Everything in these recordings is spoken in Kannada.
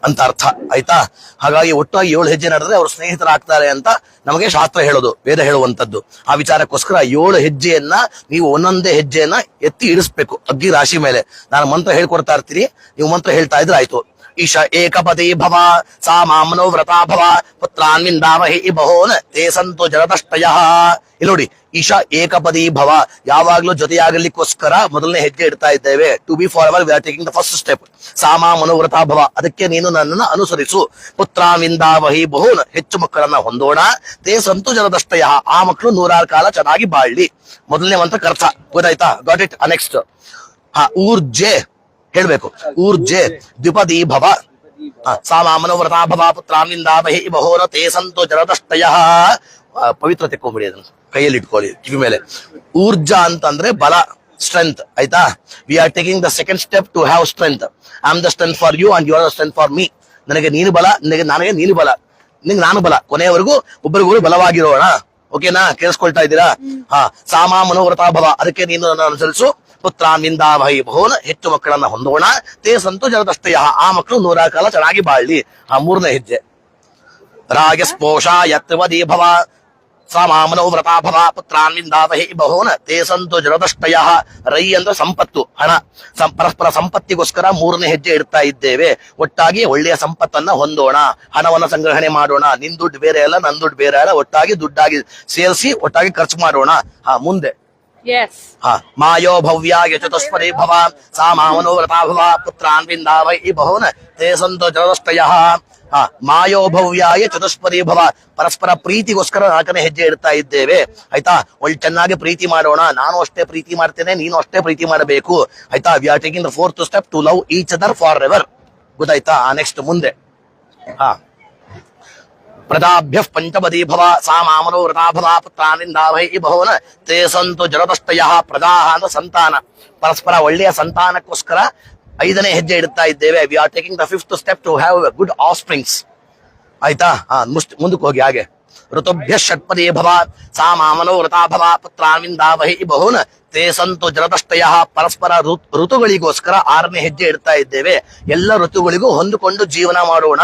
ಅಂತ ಅರ್ಥ ಆಯ್ತಾ. ಹಾಗಾಗಿ ಒಟ್ಟಾಗಿ 7 ಹೆಜ್ಜೆ ನಡೆದ್ರೆ ಅವ್ರು ಸ್ನೇಹಿತರಾಗ್ತಾರೆ ಅಂತ ನಮಗೆ ಶಾಸ್ತ್ರ ಹೇಳೋದು, ವೇದ ಹೇಳುವಂತದ್ದು. ಆ ವಿಚಾರಕ್ಕೋಸ್ಕರ 7 ಹೆಜ್ಜೆಯನ್ನ ನೀವು ಒಂದೊಂದೇ ಹೆಜ್ಜೆಯನ್ನ ಎತ್ತಿ ಇಡಿಸ್ಬೇಕು ಅಗ್ಗಿ ರಾಶಿ ಮೇಲೆ. ನಾನು ಮಂತ್ರ ಹೇಳ್ಕೊಡ್ತಾ ಇರ್ತೀನಿ, ನೀವು ಮಂತ್ರ ಹೇಳ್ತಾ ಇದ್ರೆ ಆಯ್ತು. ಈಶ ಏಕಪದಿ ಭವ ಸಾ ಮಾಮನೋ ವ್ರತಾ ಭವ ಪುತ್ರಾನ್ವಿಂದಾಮಹಿ ಬಹೋನ್ ತೇ ಸಂತು ಜರದಷ್ಟಯ. ಇಲ್ಲಿ ನೋಡಿ, ಈಶಾ ಏಕಪದಿ ಭವ, ಯಾವಾಗ್ಲೂ ಜೊತೆಯಾಗಲಿಕ್ಕೋಸ್ಕರ ಮೊದಲನೇ ಹೆಜ್ಜೆ ಇಡ್ತಾ ಇದ್ದೇವೆ. To be forever we are taking the first step. ಸಾಮಾ ಮನೋವ್ರತಾ ಭವ, ಅದಕ್ಕೆ ನೀನು ನನ್ನನ್ನು ಅನುಸರಿಸು. ಪುತ್ರಾನ್ವಿಂದಾಮಹಿ ಬಹೋನ್, ಹೆಚ್ಚು ಮಕ್ಕಳನ್ನ ಹೊಂದೋಣ. ತೇ ಸಂತು ಜರದಷ್ಟಯ, ಆ ಮಕ್ಕಳು 106 ಕಾಲ ಚೆನ್ನಾಗಿ ಬಾಳ್ಲಿ. ಮೊದಲನೇ ಮಂತ್ರ ಕರ್ತ, ಗೊತ್ತಾಯ್ತಾ? Got it. ನೆಕ್ಸ್ಟ್ ಊರ್ಜೆ ಹೇಳ್ಬೇಕು. ಊರ್ಜೆ ದ್ವಿಪದಿ ಭವ ಸಾಮಾ ಮನೋವ್ರತಾ ಭವ ಪುತ್ರಾನ್ವಿಂದಾಮಹಿ ಬಹೋನ ತೇ ಸಂತು ಜರದಷ್ಟಯ. ಪವಿತ್ರ ತೆಕ್ಕೊಂಬಿಡಿ, ಅದನ್ನು ಕೈಯಲ್ಲಿ ಇಟ್ಕೊಳ್ಳಿ ಕಿವಿ ಮೇಲೆ. ಊರ್ಜಾ ಅಂತಂದ್ರೆ ಬಲ, ಸ್ಟ್ರೆಂತ್ ಆಯ್ತಾ. We are taking the second step to have strength. I am the strength for you and you are the strength for me. ನನಗೆ ನೀನು ಬಲ, ನನಗೆ ನೀನು ಬಲ, ನಿಂಗೆ ನಾನು ಬಲ. ಕೊನೆಯವರೆಗೂ ಒಬ್ಬರಿಗೂ ಬಲವಾಗಿರೋಣ. ಓಕೆನಾ? ಕೇಳಿಸ್ಕೊಳ್ತಾ ಇದ್ದೀರಾ? ಸಾಮಾ ಮನೋವ್ರತಾ ಭವ, ಅದಕ್ಕೆ ನೀನು ನನ್ನ ಅನುಸರಿಸು. ಪುತ್ರಾನ್ವಿಂದಾಮಹಿ ಬಹೋನ್, ಹೆಚ್ಚು ಮಕ್ಕಳನ್ನ ಹೊಂದೋಣ. ತೇ ಸಂತು ಜರದಷ್ಟಯ, ಆ ಮಕ್ಕಳು 106 ಕಾಲ ಚೆನ್ನಾಗಿ ಬಾಳ್ಲಿ. ಮೂರನೇ ಹೆಜ್ಜೆ ರಾಗಸ್ಪೋಷ ಯತ್ವದಿ ಭವ ಸಾಮಾ ಮನೋವ್ರತಾ ಭವ ಪುತ್ರಾನ್ವಿಂದಾಮಹಿ ಬಹೋನ್ ತೇ ಸಂತು ಜರದಷ್ಟಯ. ರೈ ಅಂದ್ರೆ ಸಂಪತ್ತು, ಹಣ. ಪರಸ್ಪರ ಸಂಪತ್ತಿಗೋಸ್ಕರ 3ನೇ ಹೆಜ್ಜೆ ಇಡ್ತಾ ಇದ್ದೇವೆ. ಒಟ್ಟಾಗಿ ಒಳ್ಳೆಯ ಸಂಪತ್ತನ್ನ ಹೊಂದೋಣ, ಹಣವನ್ನ ಸಂಗ್ರಹಣೆ ಮಾಡೋಣ. ನಿನ್ ದುಡ್ಡು ಬೇರೆ ಅಲ್ಲ, ನನ್ ದುಡ್ಡು ಬೇರೆ ಅಲ್ಲ, ಒಟ್ಟಾಗಿ ದುಡ್ಡಾಗಿ ಸೇರಿಸಿ ಒಟ್ಟಾಗಿ ಖರ್ಚು ಮಾಡೋಣ. ಮುಂದೆ ಮಾಯೋ ಭವ್ಯಾಯ ಚತುಷ್ಪದಿ ಭವ ಸಾಮಾ ಮನೋವ್ರತಾ ಭವ ಪುತ್ರಾನ್ವಿಂದಾಮಹಿ ಬಹೋನ್ ತೇ ಸಂತು ಜರದಷ್ಟಯ. ಮಾಯೋ ಭವ್ಯಾಯ ಚತುಷ್ಪದಿ ಭವ, ಪರಸ್ಪರ ಪ್ರೀತಿಗೋಸ್ಕರ 4ನೇ ಹೆಜ್ಜೆ ಇಡ್ತಾ ಇದ್ದೇವೆ. ಆಯ್ತಾ? ಒಳ್ಳೆ ಚೆನ್ನಾಗಿ ಪ್ರೀತಿ ಮಾಡೋಣ. ನಾನು ಅಷ್ಟೇ ಪ್ರೀತಿ ಮಾಡ್ತೇನೆ, ನೀನು ಅಷ್ಟೇ ಪ್ರೀತಿ ಮಾಡಬೇಕು. ಆಯ್ತಾ? We are taking the 4th step to love each other forever. ಗೊತ್ತಾಯ್ತಾ? ನೆಕ್ಸ್ಟ್ ಮುಂದೆ ಪ್ರಜಾಭ್ಯ ಪಂಚಪದಿ ಭವ ಸಾಮಾ ಮನೋವ್ರತಾ ಭವ ಪುತ್ರಾನ್ವಿಂದಾಮಹಿ ಬಹೋನ್ ತೇ ಸಂತು ಜರದಷ್ಟಯ. ಪ್ರಜಾ ಅಂದ್ರೆ ಸಂತಾನ, ಪರಸ್ಪರ ಒಳ್ಳೆಯ ಸಂತಾನಕ್ಕೋಸ್ಕರ 5ನೇ ಹೆಜ್ಜೆ ಇಡ್ತಾ ಇದ್ದೇವೆ. We are taking the 5th step to have good offsprings. ಆಯ್ತಾ? ಮುಂದಕ್ಕೆ ಹೋಗಿ ಹಾಗೆ. ಋತುಭ್ಯ ಷಟ್ಪದಿ ಭವ ಸಾಮಾ ಮನೋವ್ರತಾ ಭವ ಪುತ್ರಾನ್ವಿಂದಾಮಹಿ ಬಹೋನ್ ತೇ ಸಂತು ಜರದಷ್ಟಯ. ಪರಸ್ಪರ ಋತುಗಳಿಗೋಸ್ಕರ 6ನೇ ಹೆಜ್ಜೆ ಇಡ್ತಾ ಇದ್ದೇವೆ. ಎಲ್ಲ ಋತುಗಳಿಗೂ ಹೊಂದಿಕೊಂಡು ಜೀವನ ಮಾಡೋಣ.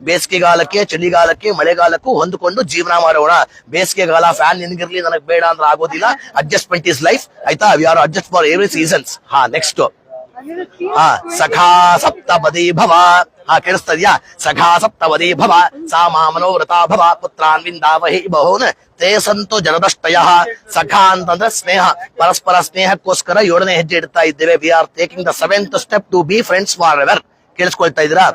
ಬೇಸಿಗೆಗಾಲಕ್ಕೆ, ಚಳಿಗಾಲಕ್ಕೆ, ಮಳೆಗಾಲಕ್ಕೂ ಹೊಂದಿಕೊಂಡು ಜೀವನ ಮಾಡೋಣ. ಬೇಸಿಗೆಗಾಲ ಫ್ಯಾನ್ ನಿನಗಿರ್ಲಿ, ನನಗೆ ಬೇಡ ಅಂದ್ರೆ ಆಗೋದಿಲ್ಲ. Adjustment is life. ಆಯ್ತಾ? We are adjust for every seasons. Next ಸಖಾ ಸಪ್ತಪದಿ ಭವ. ಕೇಳಿಸ್ತಾ ಇದೆಯಾ? ಸಖಾ ಸಪ್ತಪದಿ ಭವ ಸಾಮಾ ಮನೋವ್ರತಾ ಭವ ಪುತ್ರಾನ್ವಿಂದಾಮಹಿ ಬಹೋನ್ ತೇ ಸಂತು ಜರದಷ್ಟಯ. ಸಖಾ ಅಂತಂದ್ರೆ ಸ್ನೇಹ, ಪರಸ್ಪರ ಸ್ನೇಹಕ್ಕೋಸ್ಕರ 7ನೇ ಹೆಜ್ಜೆ ಇಡ್ತಾ ಇದ್ದೇವೆ. We are taking the 7th step to be friends forever. ಕೇಳಿಸ್ಕೊಳ್ತಾ ಇದ್ದೀರಾ?